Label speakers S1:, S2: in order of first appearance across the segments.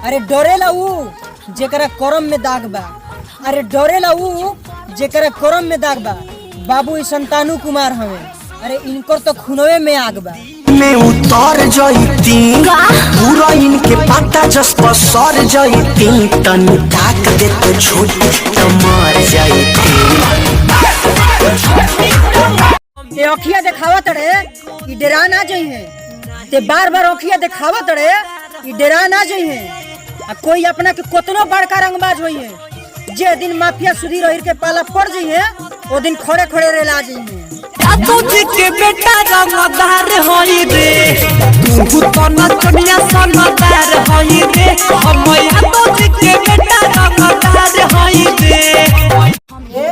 S1: अरे डरेला ऊ जेकरा करम में दाग बा। अरे डरेला ऊ जेकरा करम में दाग बा। बाबू ई संतानु कुमार हवे। अरे इनकर तो खूनवे में आग बा।
S2: में उतर जईती पूरा इनके पता जस पर सर जईती तन ताक दे तो छोटी तो मर जईती।
S1: ते अखिया दिखावत रे ई डरा ना जई है। ते बार बार अखिया दिखावत रे ई डरा ना जई है। आ कोई अपना के कोतनो बड़का रंगबाज होई है। जे दिन माफिया सुधीर रही के पाला पड़ जई है ओ दिन खड़े खड़े रेला जई है।
S2: तुझ के बेटा रंगदार होई रे तू तो नचनिया संगदार होई रे हमया तुझ के बेटा रंगदार होई रे।
S1: ये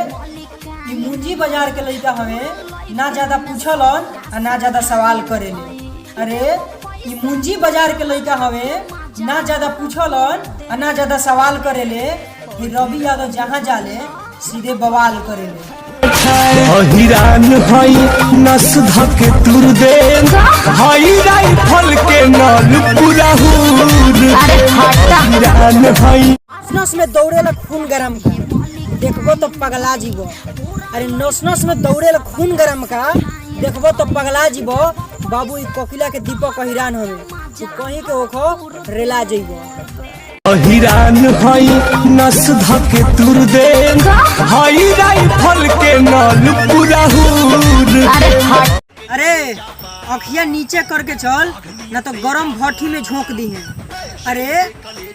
S1: मुंजी बाजार के लइका हमें ना ज्यादा पूछलन और ना ज्यादा सवाल करेले। अरे ये मुंजी बाजार के लइका हमें ना ज्यादा पूछलन और ना ज्यादा सवाल करेले। कि रवि यादव जहाँ जाले सीधे बवाल करेले।
S2: हिरान हई नस धके तुर दे हई राइफल के नल पूरा हुर हिरान हई
S1: नस में दौड़ेला खून गरम का देखबो तो पगला जीवो। अरे नस नस में दौड़ेला खून गरम का देखबो तो पगला जीवो। बाबू ई कोकिला के दीपक हिरान हवे तू कहीं के ओखो रेला जइबो।
S2: हिरान हई नस धके तुर दे हई राइफल के नल पूरा हुर।
S1: अरे अखिया नीचे करके चल ना तो गरम भट्टी में झोंक दी है। अरे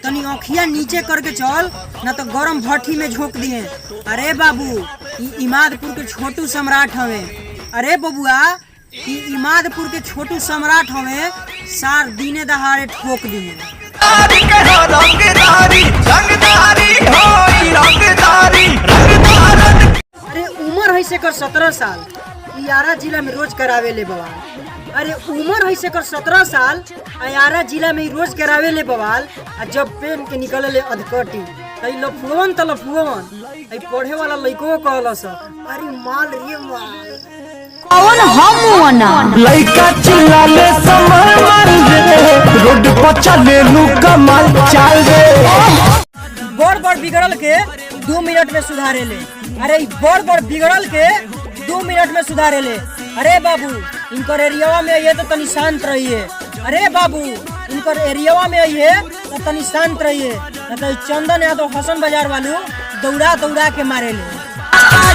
S1: तनी अखिया नीचे करके चल ना तो गरम भट्टी में झोंक दी है। अरे बाबू ई इमादपुर के छोटू सम्राट हवे। अरे बबुआ ई इमादपुर के छोटू सम्राट हवे सार दीने दहाड़े ठोक दी है। अरे उम्र है से कर 17 साल यारा जिला में रोज करावे ले बवाल। अरे उम्र है से कर 17 साल यारा जिला में रोज करावे ले बवाल। जब पेन के निकले ले अधकटी तई लफुवन त लफुवन आई पढ़े वाला लइको कहलस अरे माल रे माल
S3: कौन हम
S2: लइका चिल्लाले समय मार रे रोड पर चले लू कमाल चाल रे।
S1: बड़ बड़ बिगड़ल के 2 मिनट में सुधारे ले। अरे बड़ बड़ बिगड़ल के 2 मिनट में सुधारे ले। अरे बाबू इनकर एरियावा में ये तो तनी शांत रहिए। अरे बाबू इनकर एरियावा में ये तो तनी शांत रहिए न तो चंदन या तो हसन बाजार वालू दौड़ा दौड़ा के मारे ले।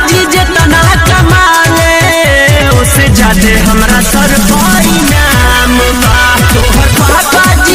S2: जी जितना कमाले उससे ज्यादा हमरा सर पाई नाम बा तोहर पापा जी।